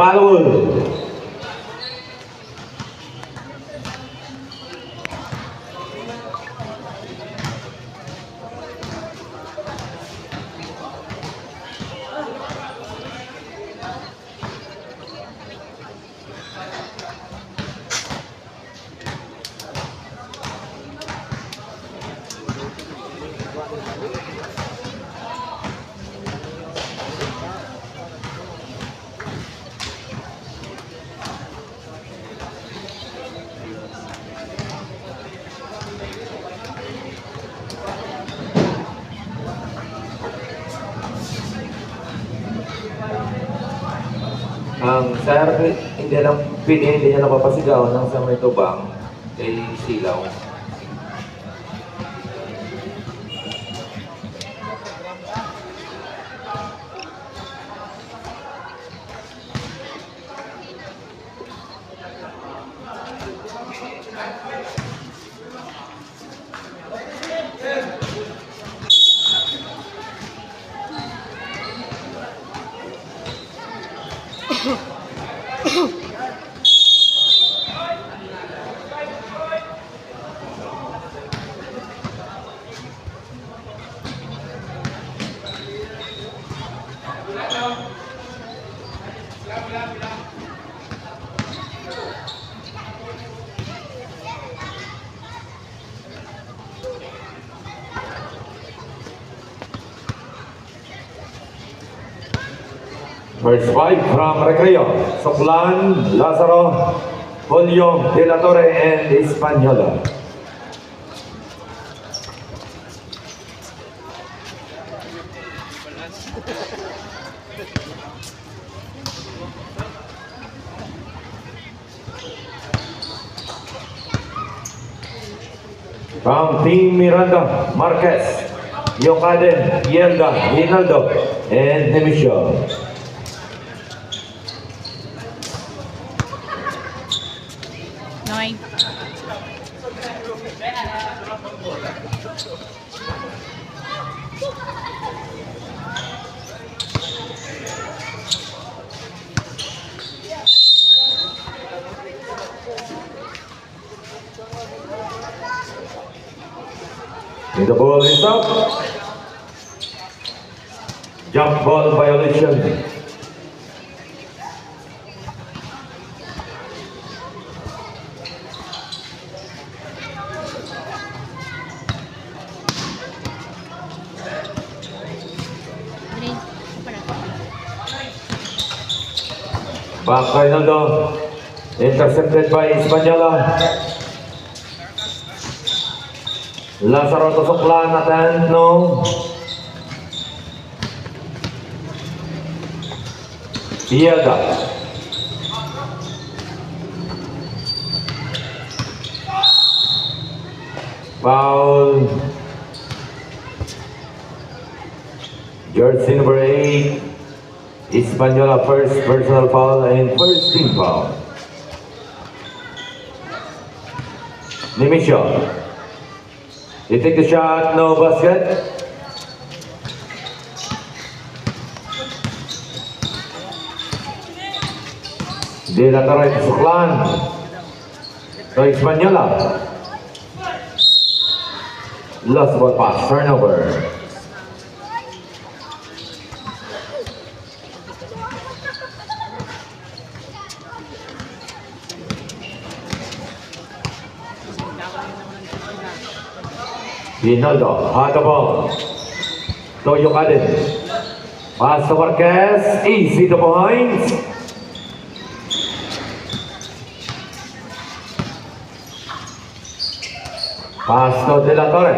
foul. Ang sir, hindi niya napapasigaw ng sa may tubang kay Silaw. First five from Recreo, Soplan, Lazaro, Julio, De La Torre, and Española. From Team Miranda, Marquez, Yokaden, Yelda, Hinaldo, and Nemisho. And the ball is up. Jump ball violation. Back by Naldo. Intercepted by Española. Lazaro to Soplan at no. Yelda. Foul. Jersey number 8. Española first personal foul and first team foul. Nemisho. You take the shot, no basket. De La Torre to Soplan. To Española. Lost ball pass, turnover. Hinaldo, had the ball. To Yokaden. Pass to Marquez. Easy to behind. Pass to De La Torre.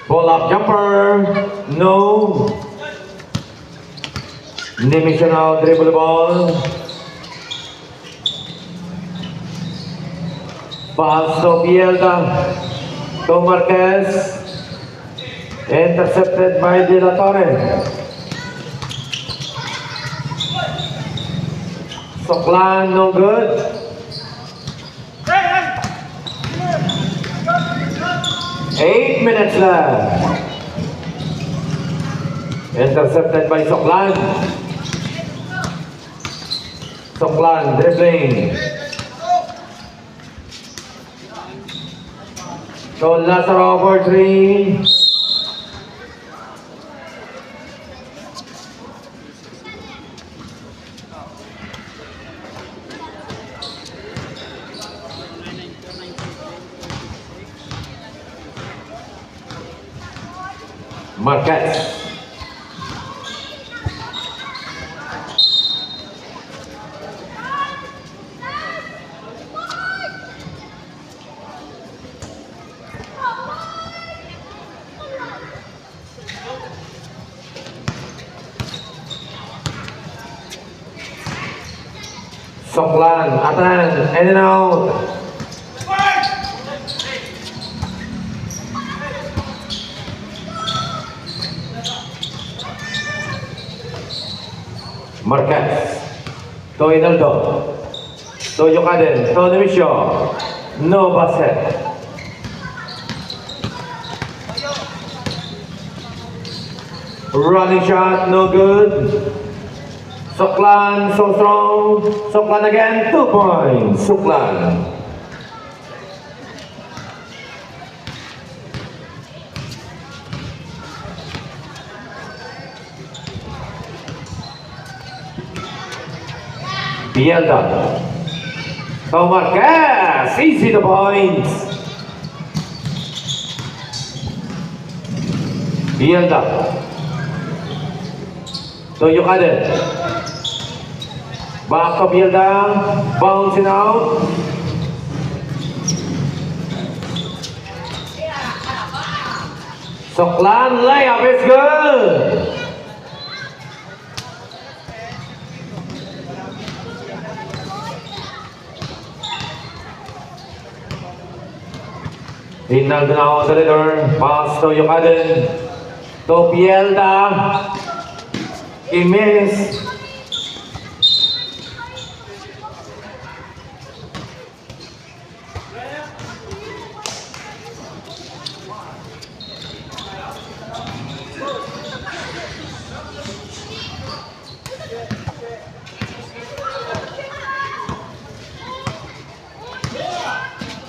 Pull up jumper. No. Dimensional dribble ball. Pass to Bielda. To Marquez. Intercepted by De La Torre. Soplan, no good. Eight minutes left. Intercepted by Soplan. Soklan, dribbling. So Lazaro for 3. Marquez. Soklan, Atan, in and out. Marquez. To Inaldo. To Yokaden. To Nemisho. No basket. Running shot, no good. Soklan, so strong. Soklan again, 2 points. Soklan. Bielda. So Marquez, easy the points. Bielda. So Yokaden. Back to Bielda, bouncing out. Soklan layup is good. Inaldo now on the return, pass to Yokaden. To Bielda. He missed.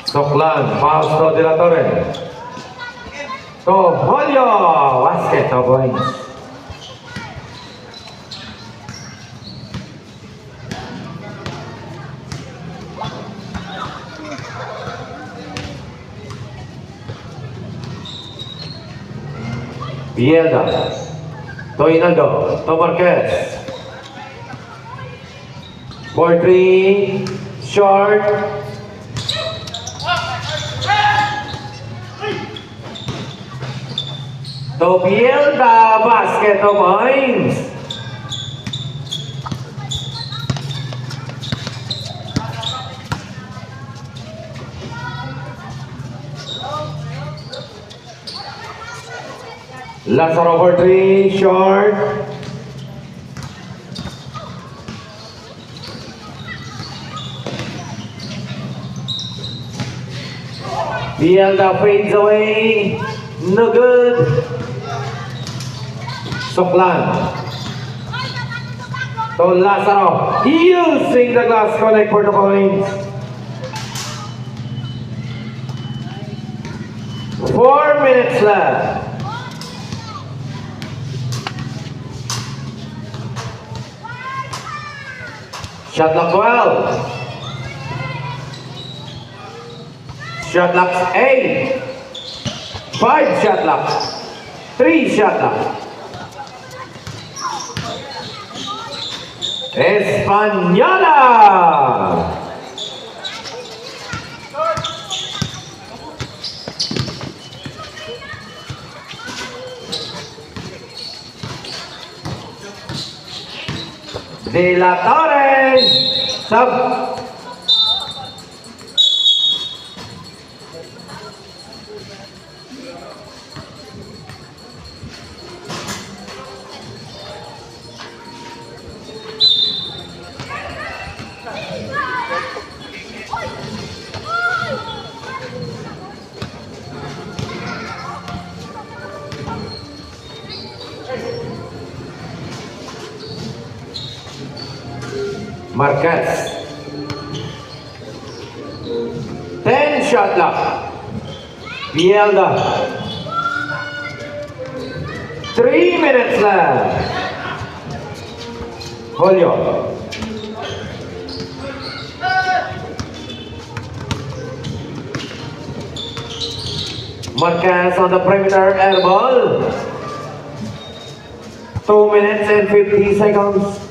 Soklan, pass to De La Torre. To Julio, basket, 2 points. Bielda. To Inaldo. To Marquez. For 3. Short. To Bielda, basket, 2 points. Lazaro for 3, short. Bielda fades away, no good. Soklan. To Lazaro, using the glass connect for the points. 4 minutes left. Shot clock 12. Shot clock 8. 5 shot clock. 3 shot clock. Española. De La Torre. Sub. Marquez. 10 shot clock. Bielda. 3 minutes left. Julio. Marquez on the perimeter air ball. 2 minutes and 50 seconds.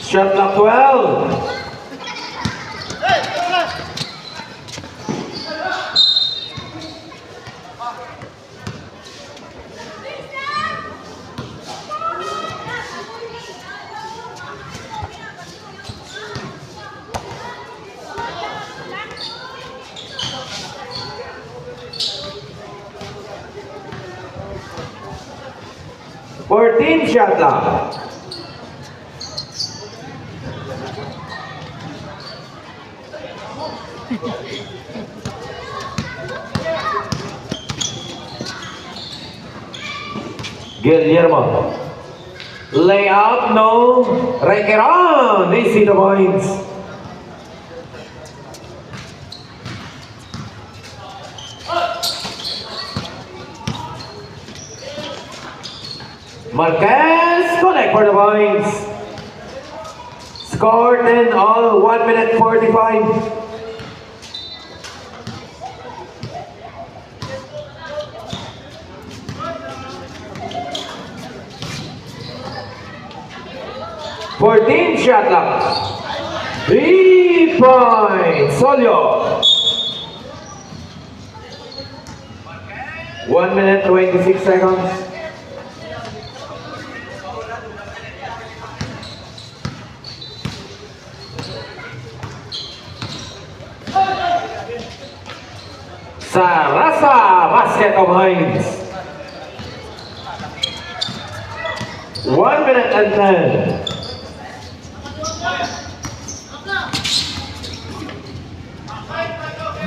Shot clock 12. Shot clock. Guillermo. Layup, no. Requeron. They see the points. Marquez connect for the points. Scored in all 1 minute 45. Shot clock. 3 points. Solio. 1 minute 26 seconds. Sarasa basket of Hines. 1 minute and 10.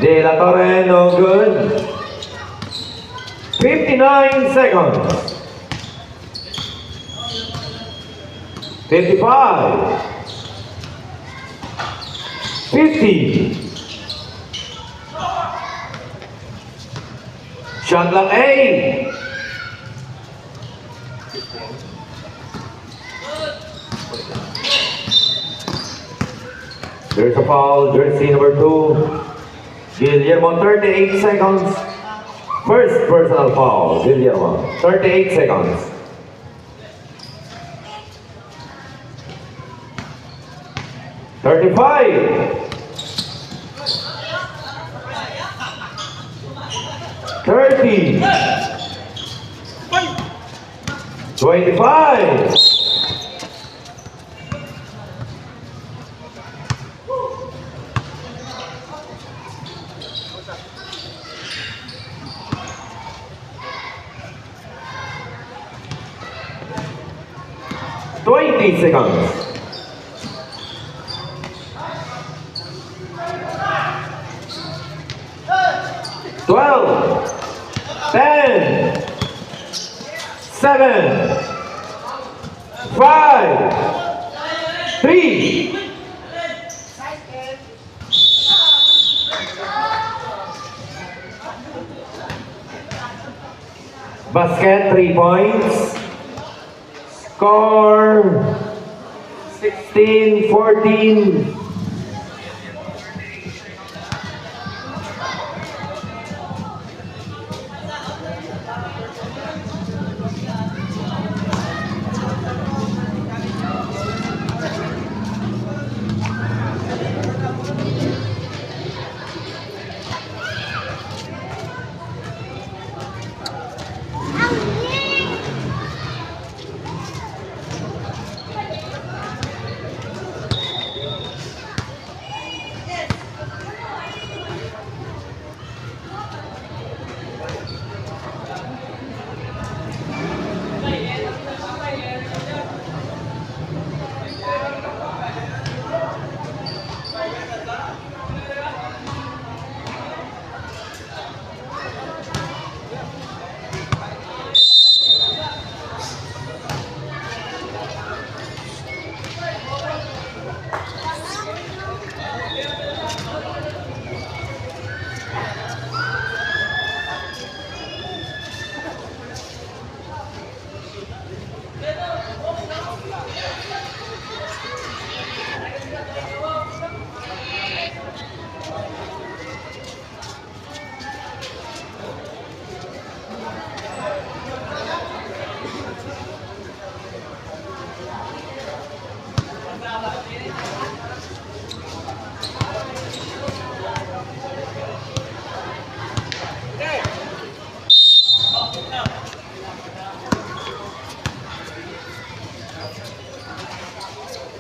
De La Torre, no good. 59 seconds. 55. 50. Shot clock 8. There's a foul, jersey number 2. Guillermo, 38 seconds. First personal foul, Guillermo, 38 seconds. $35. 30. 25. Seconds. 12, 10, 7, 5, 3. Basket 3 points. Score 16-14.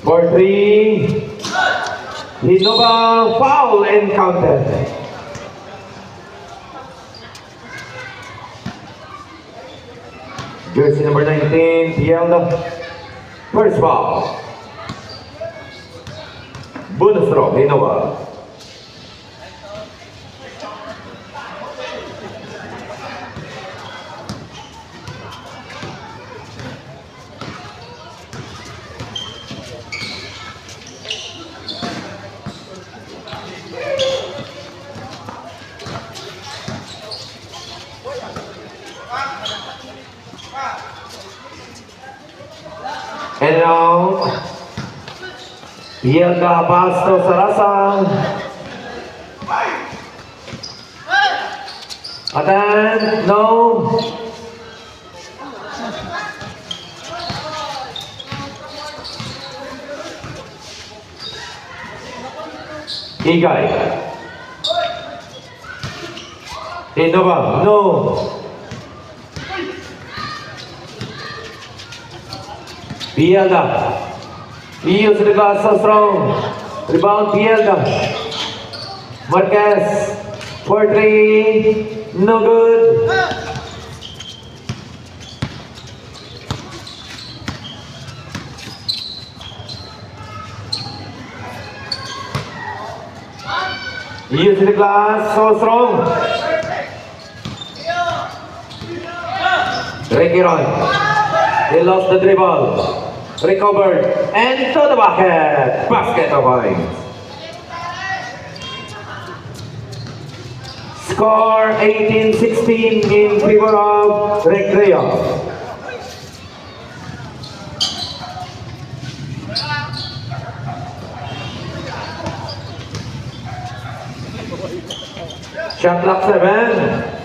For 3. Hinova foul and counted. Jersey number 19, Pielda. First foul. Bonus throw, Hinova. And now, Pielda pass to Sarasa. Attend, no. Igay. Hinova, no. Pielda. Use the glass so strong. Rebound Pielda. Marquez. For 3. No good. Use the glass so strong. Ricky Roy. He lost the dribble. Recovered and to the bucket. Basket of points. Score 18-16 in favor of Recreo. Shot clock 7.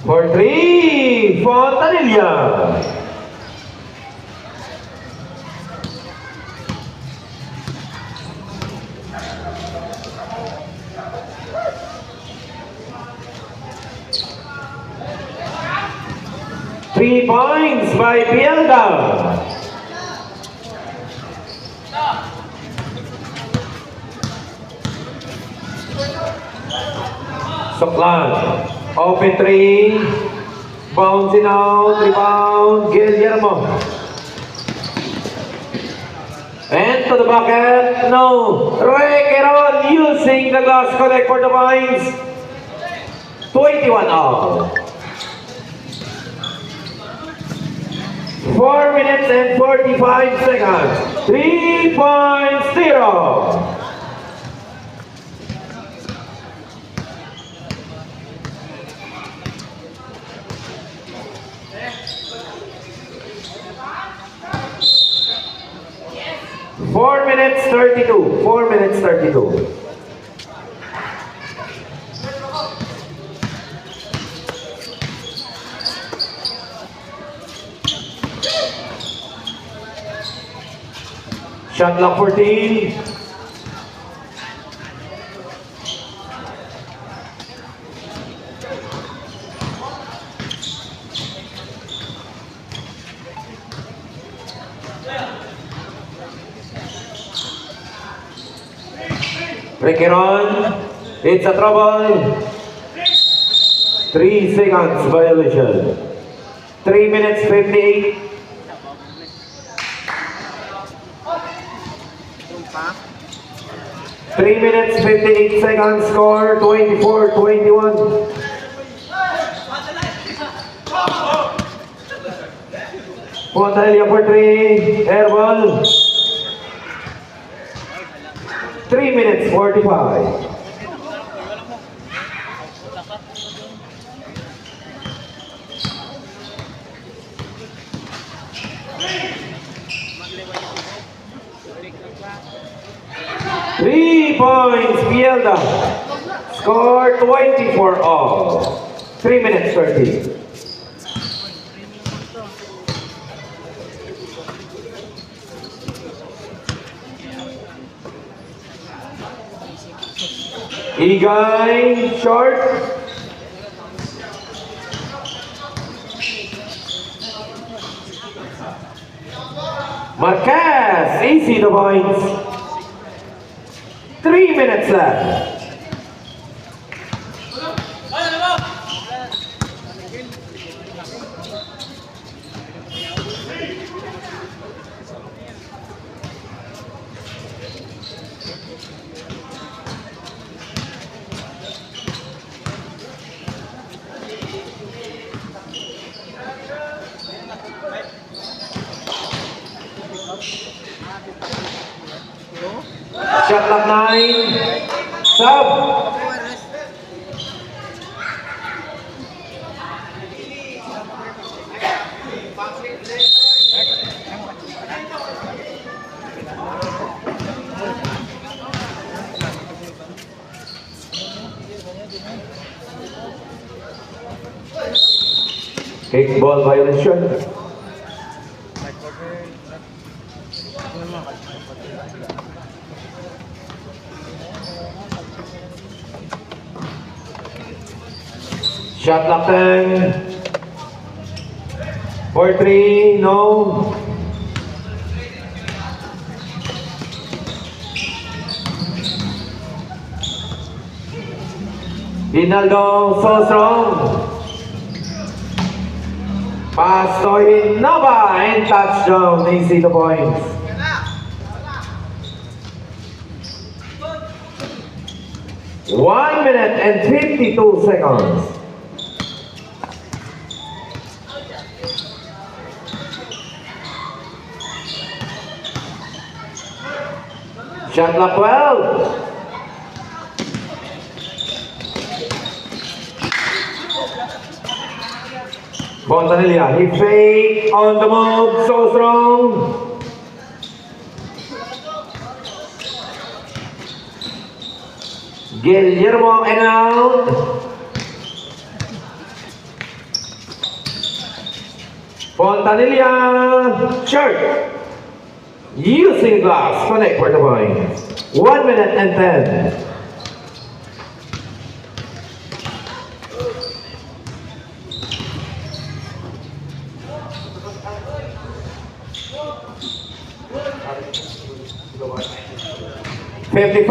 For 3, Fontanilla. Three points by Pielda. Soklan. Open 3. Bouncing out. Rebound. Guillermo. And to the bucket. No. Requeron using the glass connect for the points. 21 all. 4 minutes and 45 seconds. 3-0. Four minutes 32. 4 minutes 32. Shot clock 14. Requeron, it's a trouble. 3 seconds violation. 3 minutes 58. 3 minutes 58 seconds. Score 24-21. Fontanilla for 3. Air ball. 3 minutes 45. 3 points, Bielda. Score 24 all. 3 minutes 30. Igay, short. Marquez, easy the points. 3 minutes left. Shot clock 9. Sub. Kickball violation. Shot clock 10. 4-3, no. Rinaldo, so strong. Pass to Innova and touchdown. Easy the points. One minute and 52 seconds. Shot clock 12. Fontanilla, he fake on the move, so strong. Guillermo and out. Fontanilla, short. Using glass, connect for the point. 1 minute and 10. $55.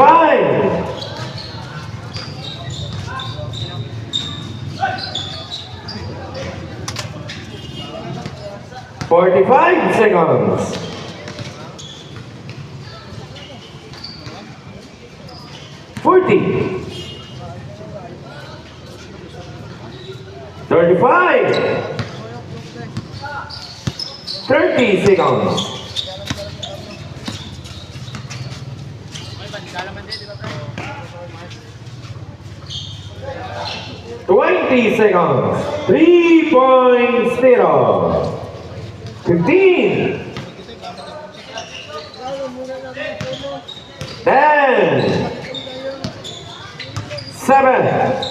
45 seconds. 40. 35. 30 seconds. 20 seconds. 3 points, 0. 15. 10. 7.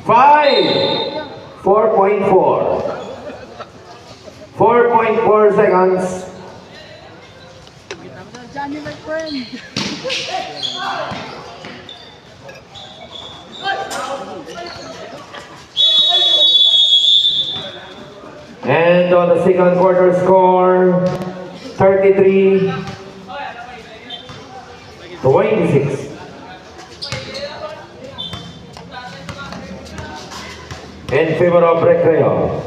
5. 4.4. 4.4 seconds. Johnny, my friend. And on the second quarter score, 33-26 in favor of Recreo.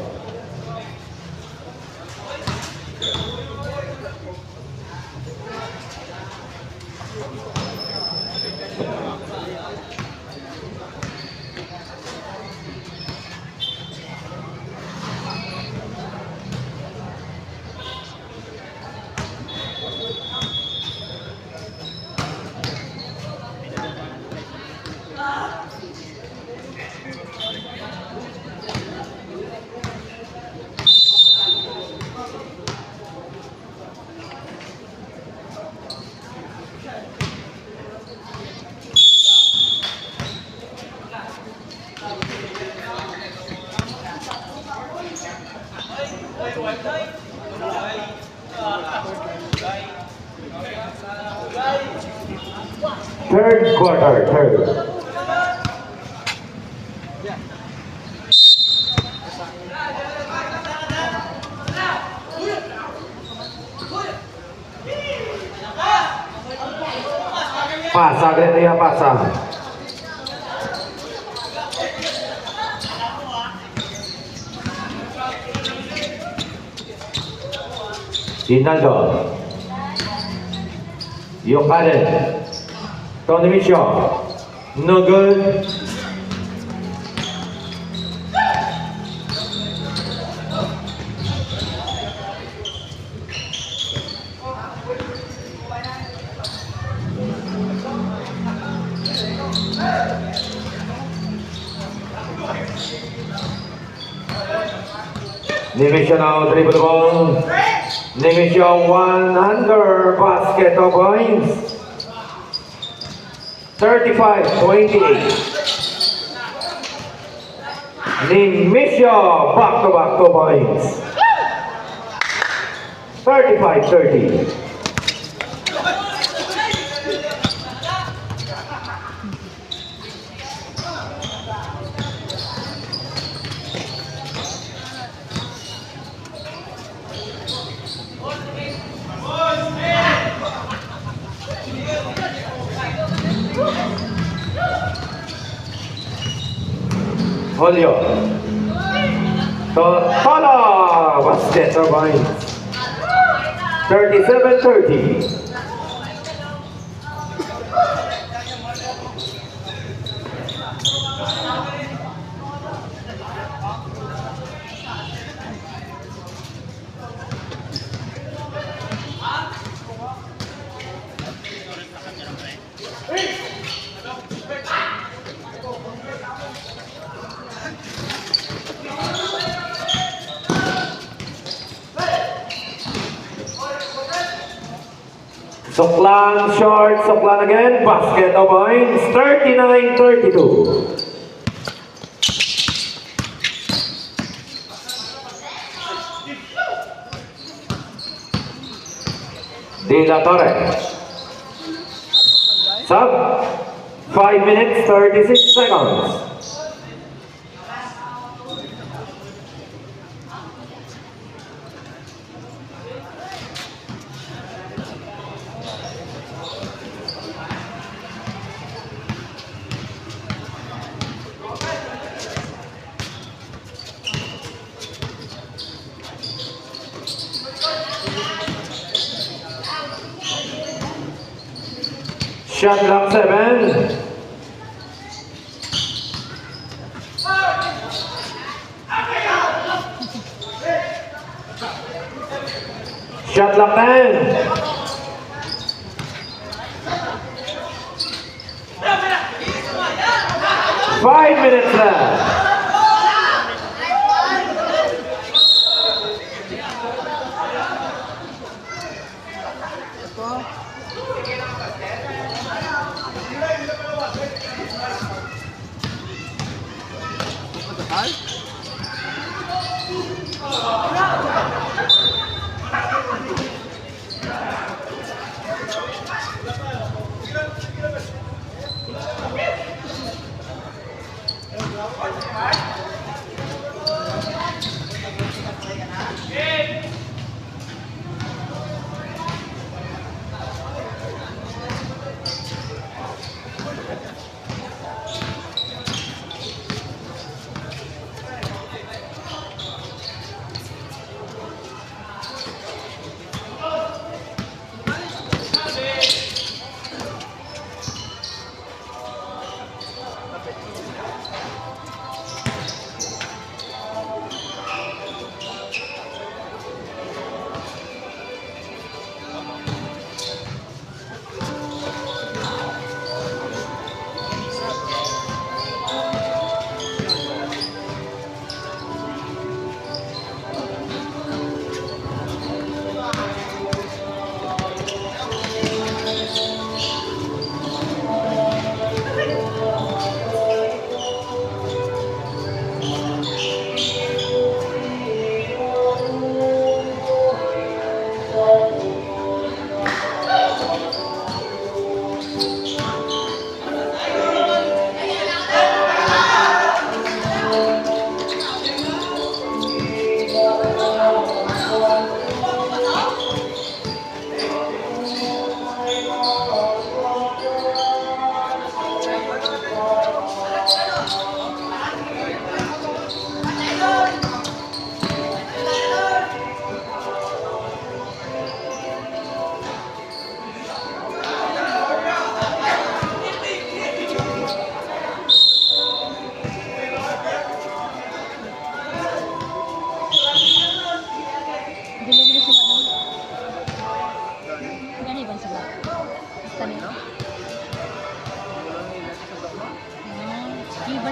Third quarter, third. Pasa, Grecia, pasa. Rinaldo. Jokaden. Tony Michaud. No good. Nemesio now dribble the ball. Nemesio 100 basket of points. 35-28. Nemesio back-to-back 2 points. 35-30. Julio. Tola basket of points. 37-30. Soklan short, Soklan again, basket of points, 39-32. De La Torre. Sub, 5 minutes, 36 seconds. Shot clock 7. Shot clock 10. 5 minutes left.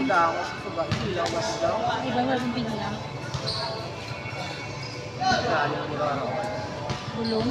Iba ba kung biglang? Bulong?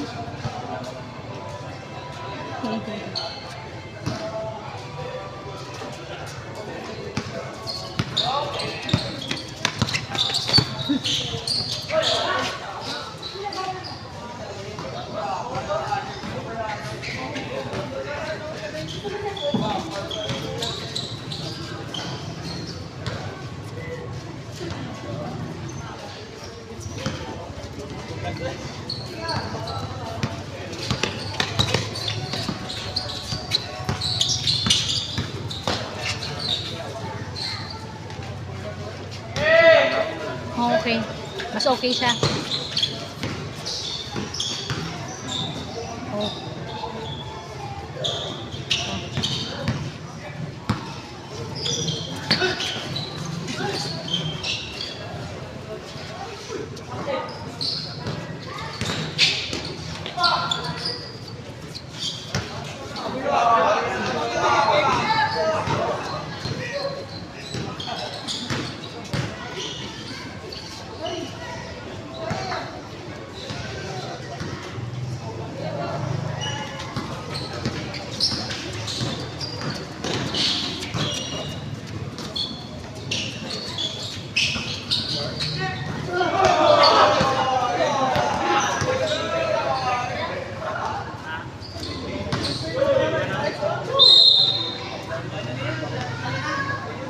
Oh, okay. Mas okay siya. Oh.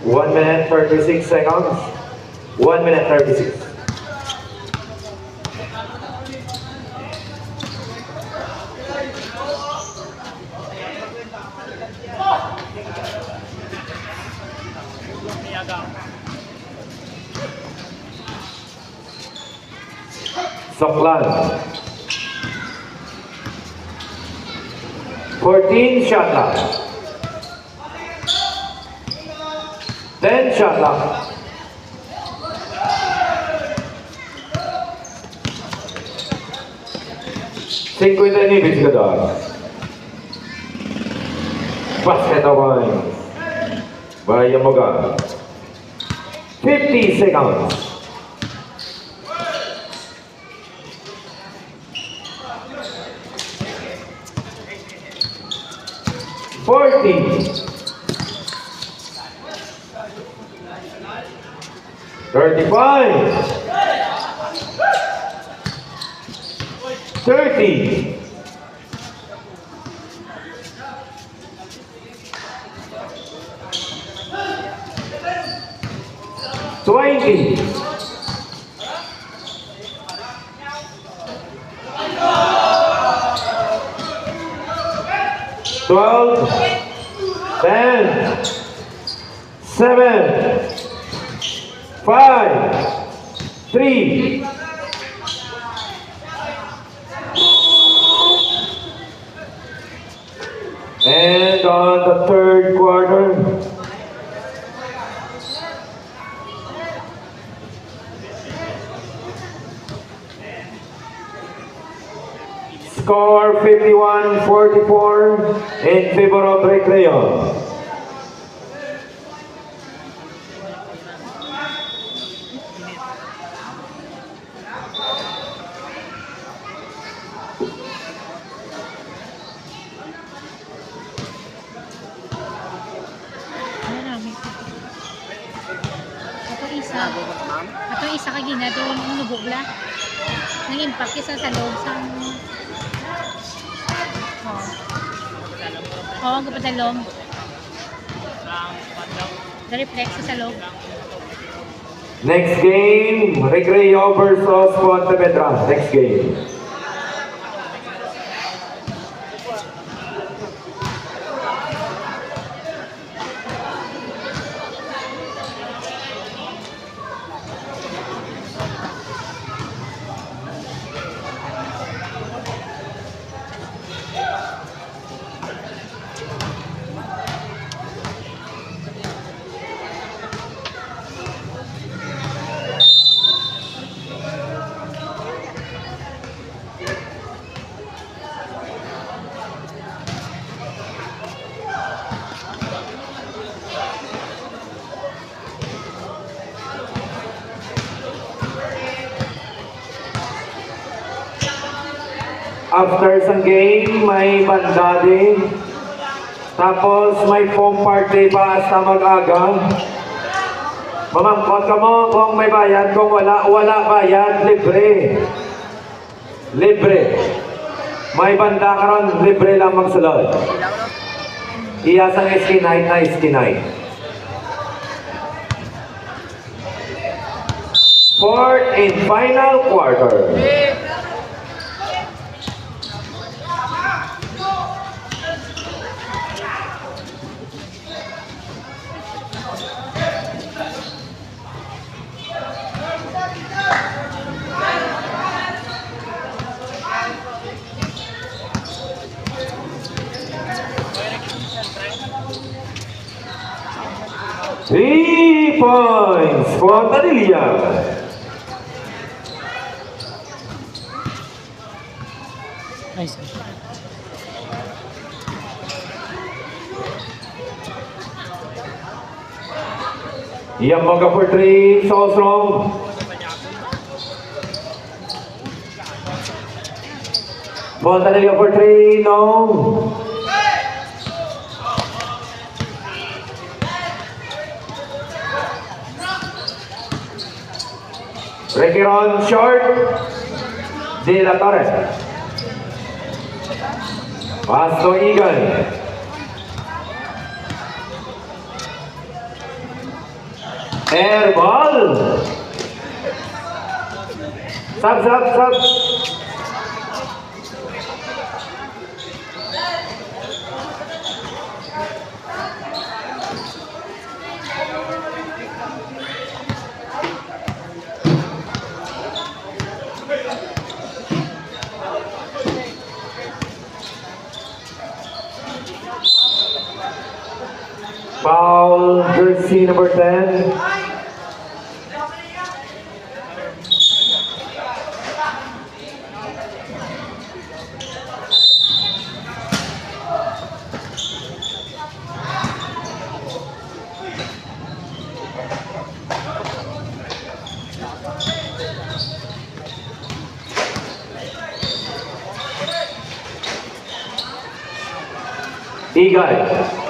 One minute 36 seconds. 1 minute 36. Soklan. 14 shot clock. 10 shot clock. $50 Basket point by Yamoga. 50 seconds. $40. 35. 30. 20. 12. 10. 7. 5. 3. And on the third quarter, score 51-44 in favor of Recreo. Ato isa ka ginadong nubugla. Nang impact isa sa loob sang ang kapadalom. Na-reflex sa loob. Next game, Recreo versus Pontevedra. Next game. After isang game, may banda din. Tapos may foam party pa hasta mag-aga. Mamangkot ka mo kung may bayad, kung wala, wala bayad, libre. Libre. May banda ka ron, libre lang magsulod. Iyasang eskinite na eskinite. Fourth and final quarter. Three points for Padilla. Nice. Yamaga for three, so strong. Padilla for three, no. Requiron short. De La Torre. Pasto Eagle. Air ball. Sub. Foul, jersey number 10. Eagle.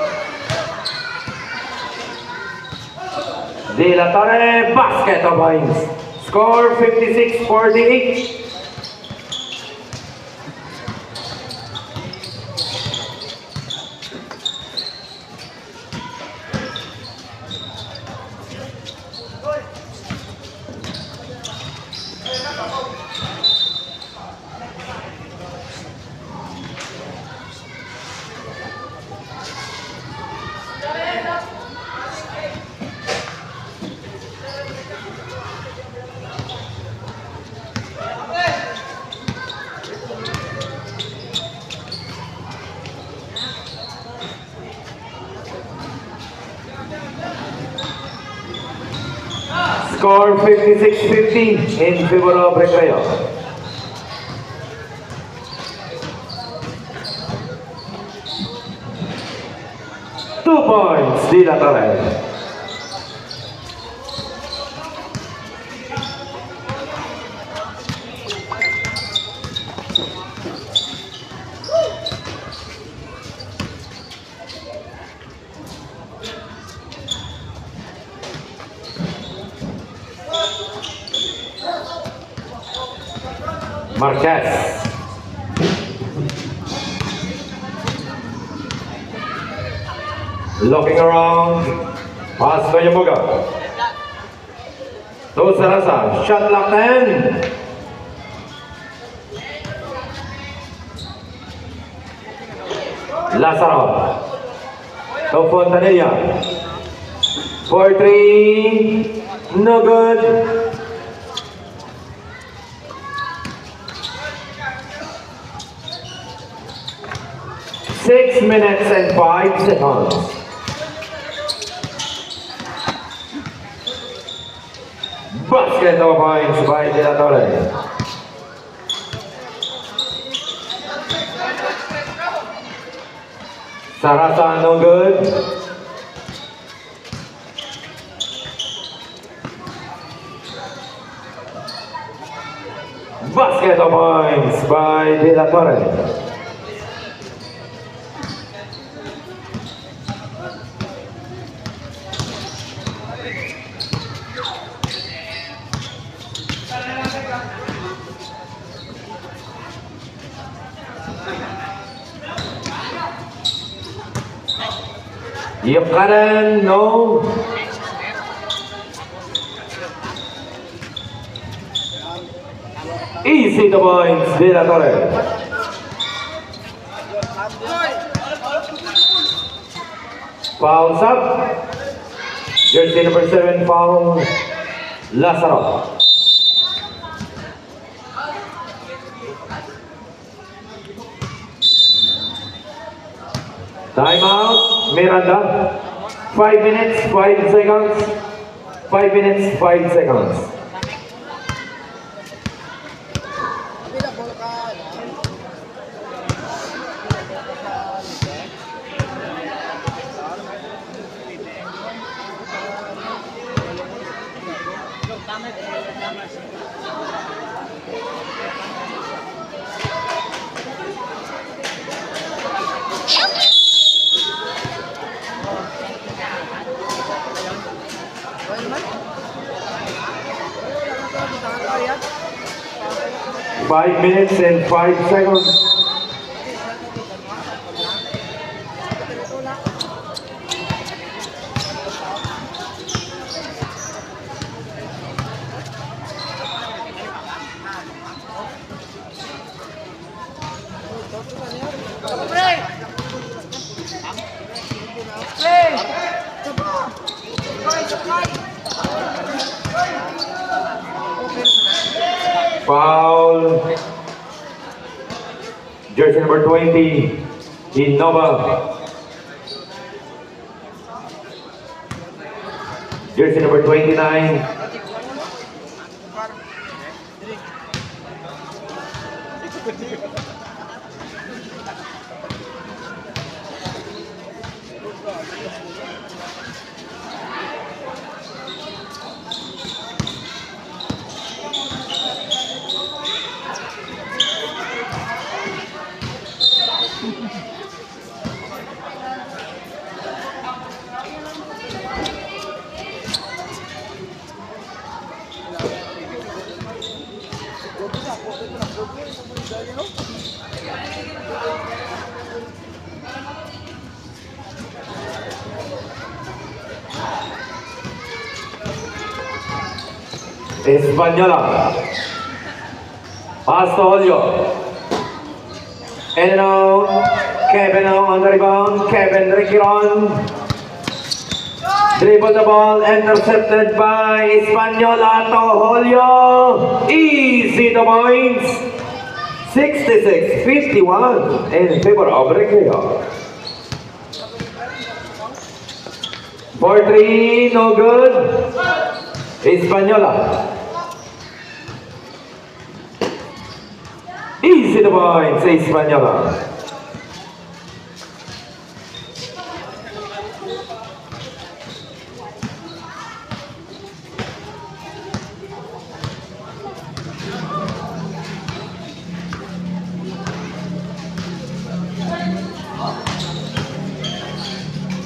De La Torre, basket of points. Score 56-48. Score 56-50 in favor of Recreo. Two points, De La Torre. Marquez. Looking around. Pass to Yamuga. To Sarasa. Shot lock 10. Lazaro. To Fontanilla. 4-3. No good. 6 minutes and 5 seconds. Basket of points by De La Torre. Sarasa no good. Basket Basket of points by De La Torre. Yukaran, no. Easy the points, De La Torre. Fouls up. Jersey number 7 foul. Lazaro. Timeout, Miranda. 5 minutes, 5 seconds. 5 minutes, 5 seconds. Five minutes and 5 seconds. Foul. Jersey number 20, Innova. Jersey number 29. Española. Pass to Julio. In and out. Kevin now on the rebound. Kevin Riquiron. Dribble the ball. Intercepted by Española to Julio. Easy the points. 66-51 in favor of Recreo. 4-3, no good. Española. Easy the points, Española.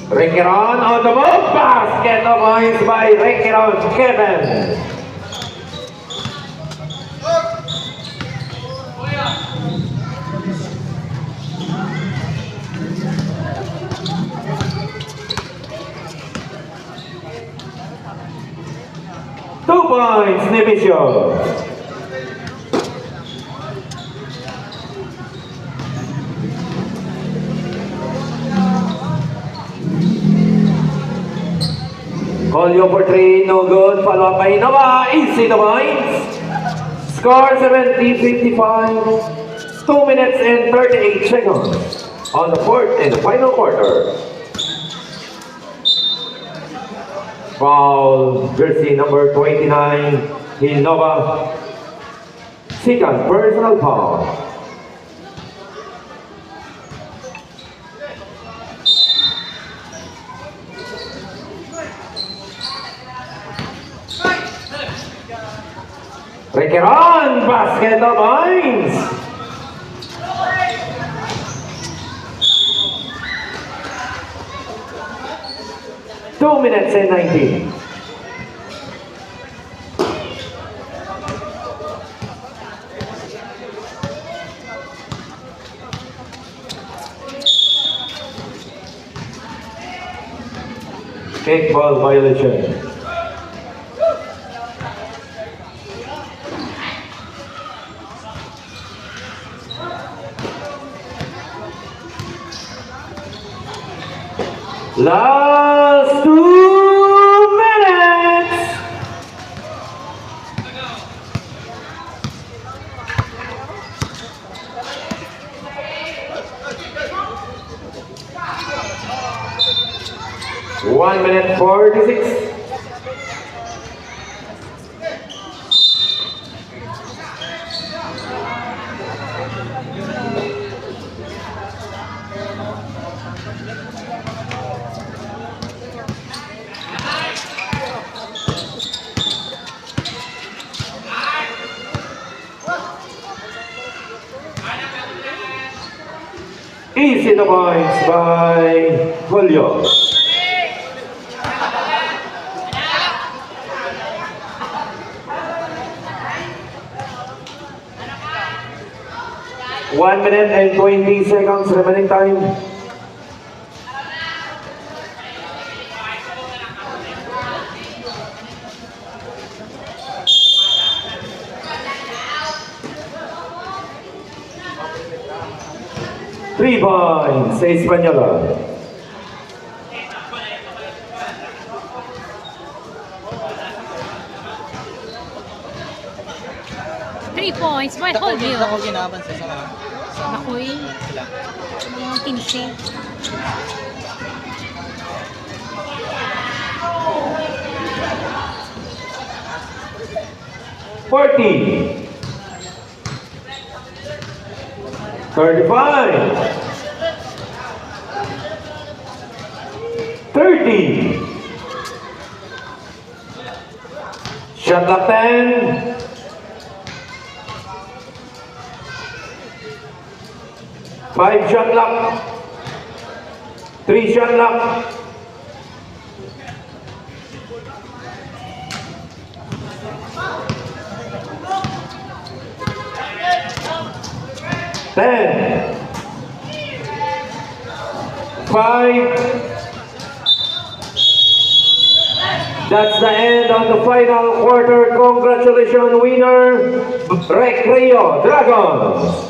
Riquiron on the move, basket of points by Riquiron, Kevin. Two points, Nevicio. Julio for 3, no good. Follow up by Innova. Easy the points. Score 70-55. 2 minutes and 38 seconds on the fourth and the final quarter. Foul, jersey number 29, Innova. Second personal foul. Requeron, basket of points. Two minutes and 19. Kickball violation. Last 2 minutes. One minute 46. Easy the points by Julio. One minute and 20 seconds remaining time. Three points, Española. Three points, by Julio. Ako ginaban sa Ako'y sila. mga 15. $40. 35. 30. Shot clock 10. 5 shot clock. 3 shot clock. Ten, 5. That's the end of the final quarter. Congratulations, winner, Recreo Dragons.